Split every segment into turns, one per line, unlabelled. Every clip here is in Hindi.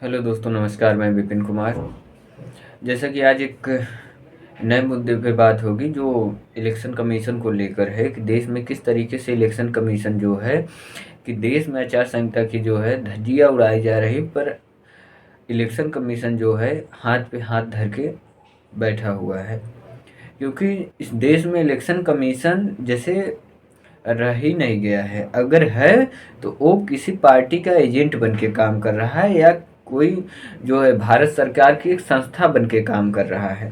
हेलो दोस्तों, नमस्कार। मैं विपिन कुमार। जैसा कि आज एक नए मुद्दे पे बात होगी जो इलेक्शन कमीशन को लेकर है कि देश में किस तरीके से इलेक्शन कमीशन जो है कि देश में आचार संहिता की जो है धज्जियां उड़ाई जा रही, पर इलेक्शन कमीशन जो है हाथ पे हाथ धर के बैठा हुआ है। क्योंकि इस देश में इलेक्शन कमीशन जैसे रह ही नहीं गया है। अगर है तो वो किसी पार्टी का एजेंट बन के काम कर रहा है या कोई जो है भारत सरकार की एक संस्था बन के काम कर रहा है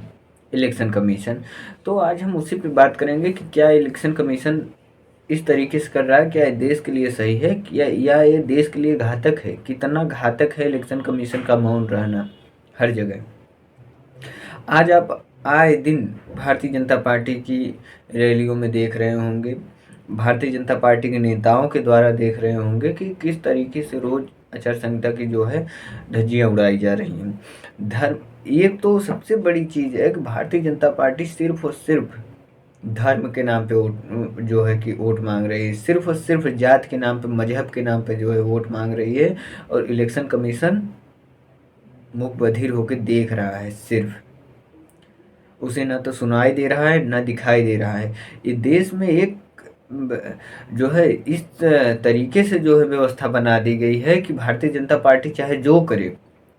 इलेक्शन कमीशन। तो आज हम उसी पे बात करेंगे कि क्या इलेक्शन कमीशन इस तरीके से कर रहा है, क्या ये देश के लिए सही है या ये देश के लिए घातक है। कितना घातक है इलेक्शन कमीशन का मौन रहना हर जगह। आज आप आए दिन भारतीय जनता पार्टी की रैलियों में देख रहे होंगे, भारतीय जनता पार्टी के नेताओं के द्वारा देख रहे होंगे कि किस तरीके से रोज आचार संहिता की जो है धज्जियां उड़ाई जा रही हैं। धर्म, एक तो सबसे बड़ी चीज है कि भारतीय जनता पार्टी सिर्फ और सिर्फ धर्म के नाम पे वोट जो है कि वोट मांग रही है, सिर्फ और सिर्फ जात के नाम पे, मजहब के नाम पे जो है वोट मांग रही है। और इलेक्शन कमीशन मुख बधिर होकर देख रहा है। सिर्फ उसे न तो सुनाई दे रहा है न दिखाई दे रहा है। ये देश में एक जो है इस तरीके से जो है व्यवस्था बना दी गई है कि भारतीय जनता पार्टी चाहे जो करे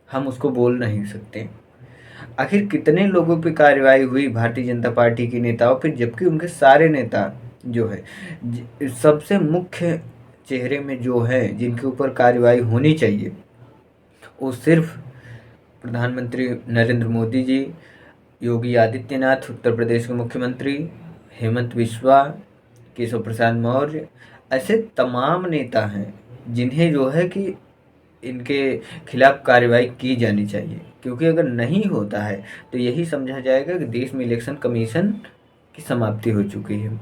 हम उसको बोल नहीं सकते। आखिर कितने लोगों पे कार्रवाई हुई भारतीय जनता पार्टी के नेताओं पे, जबकि उनके सारे नेता जो है सबसे मुख्य चेहरे में जो है जिनके ऊपर कार्रवाई होनी चाहिए वो सिर्फ प्रधानमंत्री नरेंद्र मोदी जी, योगी आदित्यनाथ उत्तर प्रदेश के मुख्यमंत्री, हेमंत बिस्वा, केशव प्रसाद मौर्य, ऐसे तमाम नेता हैं जिन्हें जो है कि इनके खिलाफ कार्रवाई की जानी चाहिए। क्योंकि अगर नहीं होता है तो यही समझा जाएगा कि देश में इलेक्शन कमीशन की समाप्ति हो चुकी है।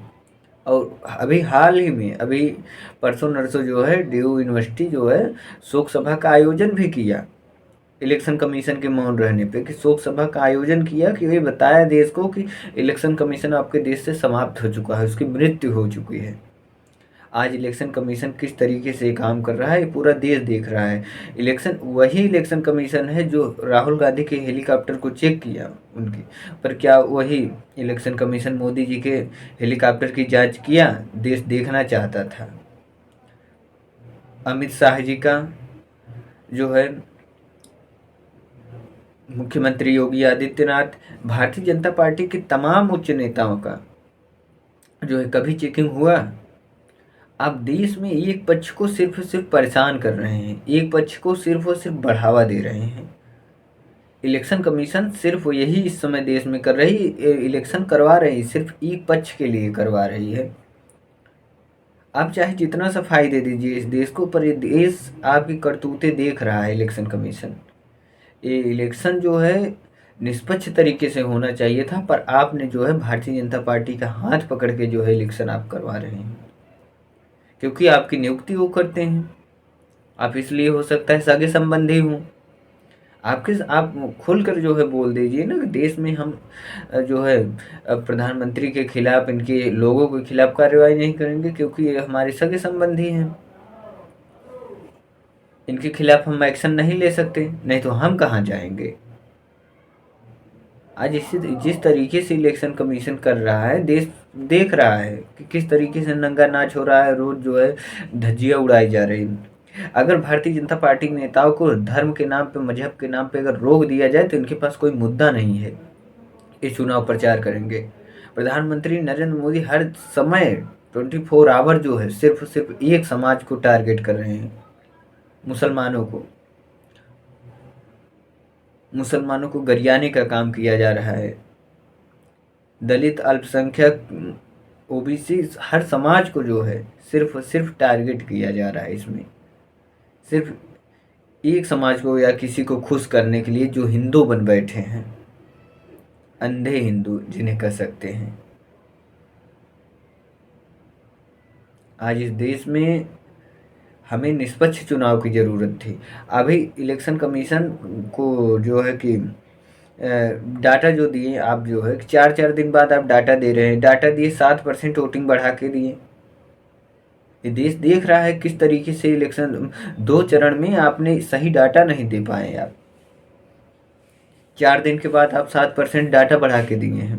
और अभी हाल ही में अभी परसों नरसों जो है ड्यू यूनिवर्सिटी जो है शोक सभा का आयोजन भी किया इलेक्शन कमीशन के मौन रहने पे, कि शोक सभा का आयोजन किया कि ये बताया देश को कि इलेक्शन कमीशन आपके देश से समाप्त हो चुका है, उसकी मृत्यु हो चुकी है। आज इलेक्शन कमीशन किस तरीके से काम कर रहा है ये पूरा देश देख रहा है। वही इलेक्शन कमीशन है जो राहुल गांधी के हेलीकॉप्टर को चेक किया उनकी, पर क्या वही इलेक्शन कमीशन मोदी जी के हेलीकॉप्टर की जांच किया? देश देखना चाहता था। अमित शाह जी का जो है मुख्यमंत्री योगी आदित्यनाथ, भारतीय जनता पार्टी के तमाम उच्च नेताओं का जो है कभी चेकिंग हुआ? आप देश में एक पक्ष को सिर्फ और सिर्फ परेशान कर रहे हैं, एक पक्ष को सिर्फ और सिर्फ बढ़ावा दे रहे हैं। इलेक्शन कमीशन सिर्फ यही इस समय देश में कर रही, इलेक्शन करवा रही सिर्फ एक पक्ष के लिए करवा रही है। आप चाहे जितना सफाई दे दीजिए इस देश को, पर ये देश आपकी करतूतें देख रहा है इलेक्शन कमीशन। ये इलेक्शन जो है निष्पक्ष तरीके से होना चाहिए था, पर आपने जो है भारतीय जनता पार्टी का हाथ पकड़ के जो है इलेक्शन आप करवा रहे हैं। क्योंकि आपकी नियुक्ति वो करते हैं, आप इसलिए हो सकता है सगे संबंधी हों। आप खुलकर जो है बोल दीजिए ना कि देश में हम जो है प्रधानमंत्री के खिलाफ, इनके लोगों के खिलाफ कार्रवाई नहीं करेंगे क्योंकि ये हमारे सगे संबंधी हैं। इनके खिलाफ हम एक्शन नहीं ले सकते, नहीं तो हम कहाँ जाएंगे। आज इसी जिस तरीके से इलेक्शन कमीशन कर रहा है, देश देख रहा है कि किस तरीके से नंगा नाच हो रहा है, रोज जो है धज्जियां उड़ाई जा रही हैं। अगर भारतीय जनता पार्टी के नेताओं को धर्म के नाम पे, मजहब के नाम पे अगर रोक दिया जाए तो इनके पास कोई मुद्दा नहीं है, ये चुनाव प्रचार करेंगे। प्रधानमंत्री नरेंद्र मोदी हर समय 24 आवर जो है सिर्फ एक समाज को टारगेट कर रहे हैं, मुसलमानों को गरियाने का काम किया जा रहा है। दलित, अल्पसंख्यक, ओबीसी, हर समाज को जो है सिर्फ सिर्फ टारगेट किया जा रहा है। इसमें सिर्फ एक समाज को या किसी को खुश करने के लिए जो हिंदू बन बैठे हैं, अंधे हिंदू जिन्हें कह सकते हैं। आज इस देश में हमें निष्पक्ष चुनाव की ज़रूरत थी। अभी इलेक्शन कमीशन को जो है कि डाटा जो दिए आप, जो है 4-4 दिन बाद आप डाटा दे रहे हैं। डाटा दिए 7% वोटिंग बढ़ा के दिए। ये देश देख रहा है किस तरीके से इलेक्शन 2 चरण में आपने सही डाटा नहीं दे पाए आप। 4 दिन के बाद आप 7% डाटा बढ़ा के दिए हैं।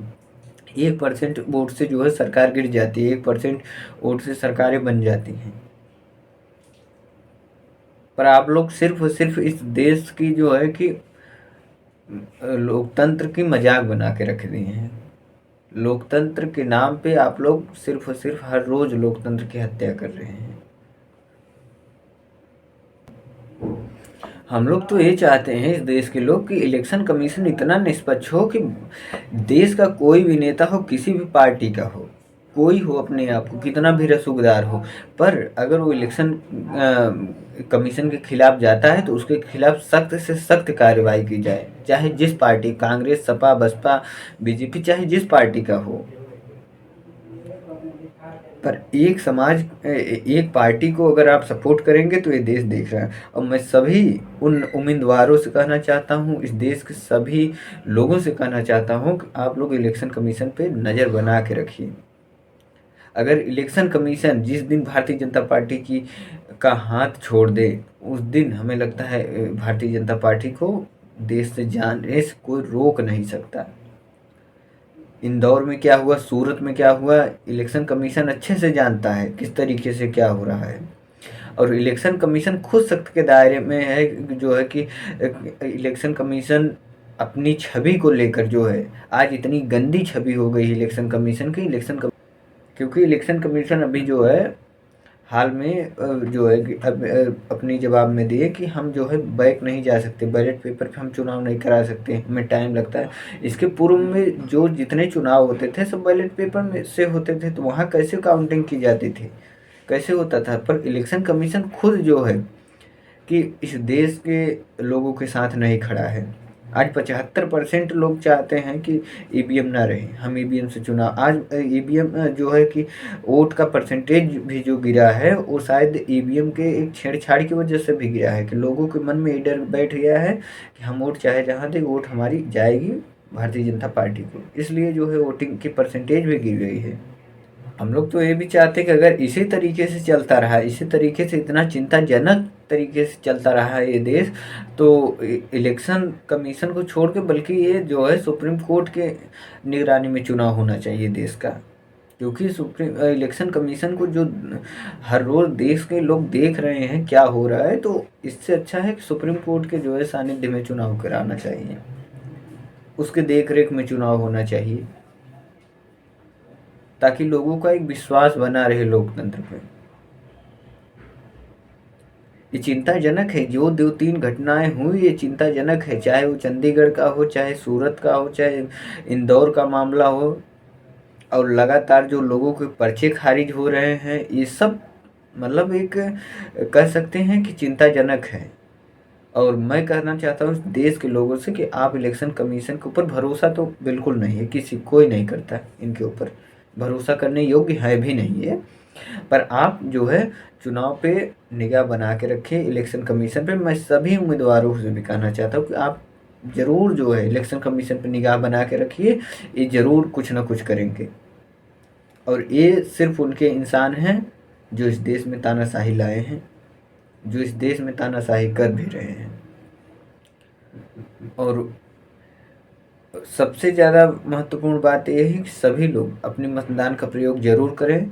1% वोट से जो है सरकार गिर जाती है, 1% वोट से सरकारें बन जाती हैं। पर आप लोग सिर्फ और सिर्फ इस देश की जो है कि लोकतंत्र की मजाक बना के रख दिए हैं। लोकतंत्र के नाम पे आप लोग सिर्फ और सिर्फ हर रोज लोकतंत्र की हत्या कर रहे हैं। हम लोग तो ये चाहते हैं इस देश के लोग कि इलेक्शन कमीशन इतना निष्पक्ष हो कि देश का कोई भी नेता हो, किसी भी पार्टी का हो, कोई हो, अपने आप को कितना भी रसूखदार हो, पर अगर वो इलेक्शन कमीशन के खिलाफ जाता है तो उसके खिलाफ सख्त से सख्त कार्रवाई की जाए, चाहे जिस पार्टी, कांग्रेस, सपा, बसपा, बीजेपी, चाहे जिस पार्टी का हो। पर एक समाज, एक पार्टी को अगर आप सपोर्ट करेंगे तो ये देश देख रहा है। और मैं सभी उन उम्मीदवारों से कहना चाहता हूँ, इस देश के सभी लोगों से कहना चाहता हूँ कि आप लोग इलेक्शन कमीशन पे नज़र बना के रखिए। अगर इलेक्शन कमीशन जिस दिन भारतीय जनता पार्टी की का हाथ छोड़ दे, उस दिन हमें लगता है भारतीय जनता पार्टी को देश से जाने से कोई रोक नहीं सकता। इंदौर में क्या हुआ, सूरत में क्या हुआ, इलेक्शन कमीशन अच्छे से जानता है किस तरीके से क्या हो रहा है। और इलेक्शन कमीशन खुद सख्त के दायरे में है, जो है कि इलेक्शन कमीशन अपनी छवि को लेकर जो है आज इतनी गंदी छवि हो गई इलेक्शन कमीशन की। क्योंकि इलेक्शन कमीशन अभी जो है हाल में जो है कि अब अपनी जवाब में दिए कि हम जो है बैक नहीं जा सकते, बैलेट पेपर पे हम चुनाव नहीं करा सकते, हमें टाइम लगता है। इसके पूर्व में जो जितने चुनाव होते थे सब बैलेट पेपर में से होते थे, तो वहाँ कैसे काउंटिंग की जाती थी, कैसे होता था। पर इलेक्शन कमीशन खुद जो है कि इस देश के लोगों के साथ नहीं खड़ा है। आज 75% लोग चाहते हैं कि ईवीएम ना रहे, हम ईवीएम से चुनाव। आज ईवीएम जो है कि वोट का परसेंटेज भी जो गिरा है वो शायद ईवीएम के एक छेड़छाड़ की वजह से भी गिरा है कि लोगों के मन में ये डर बैठ गया है कि हम वोट चाहे जहाँ दें, वोट हमारी जाएगी भारतीय जनता पार्टी को, इसलिए जो है वोटिंग की परसेंटेज भी गिर गई है। हम लोग तो ये भी चाहते हैं कि अगर इसी तरीके से चलता रहा, इसी तरीके से इतना चिंताजनक तरीके से चलता रहा ये देश, तो इलेक्शन कमीशन को छोड़ के बल्कि ये जो है सुप्रीम कोर्ट के निगरानी में चुनाव होना चाहिए देश का। क्योंकि इलेक्शन कमीशन को जो हर रोज़ देश के लोग देख रहे हैं क्या हो रहा है, तो इससे अच्छा है कि सुप्रीम कोर्ट के जो है सानिध्य में चुनाव कराना चाहिए, उसके देख रेख में चुनाव होना चाहिए, ताकि लोगों का एक विश्वास बना रहे लोकतंत्र पे। ये चिंताजनक है, जो 2-3 घटनाएं हुई ये चिंताजनक है, चाहे वो चंडीगढ़ का हो, चाहे सूरत का हो, चाहे इंदौर का मामला हो, और लगातार जो लोगों के पर्चे खारिज हो रहे हैं, ये सब मतलब एक कह सकते हैं कि चिंताजनक है। और मैं कहना चाहता हूँ देश के लोगों से कि आप इलेक्शन कमीशन के ऊपर भरोसा तो बिल्कुल नहीं है, किसी कोई नहीं करता इनके ऊपर, भरोसा करने योग्य है भी नहीं है। पर आप जो है चुनाव पे निगाह बना के रखिए, इलेक्शन कमीशन पे। मैं सभी उम्मीदवारों से भी कहना चाहता हूँ कि आप ज़रूर जो है इलेक्शन कमीशन पे निगाह बना के रखिए, ये ज़रूर कुछ ना कुछ करेंगे। और ये सिर्फ उनके इंसान हैं जो इस देश में तानाशाही लाए हैं, जो इस देश में तानाशाही कर भी रहे हैं। और सबसे ज़्यादा महत्वपूर्ण बात यह है कि सभी लोग अपने मतदान का प्रयोग ज़रूर करें,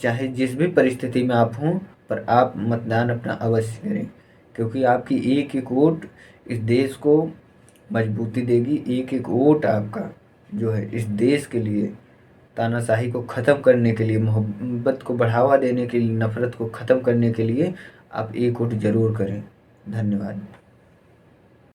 चाहे जिस भी परिस्थिति में आप हों, पर आप मतदान अपना अवश्य करें। क्योंकि आपकी एक एक वोट इस देश को मजबूती देगी। एक एक वोट आपका जो है इस देश के लिए, तानाशाही को ख़त्म करने के लिए, मोहब्बत को बढ़ावा देने के लिए, नफ़रत को ख़त्म करने के लिए आप एक वोट ज़रूर करें। धन्यवाद।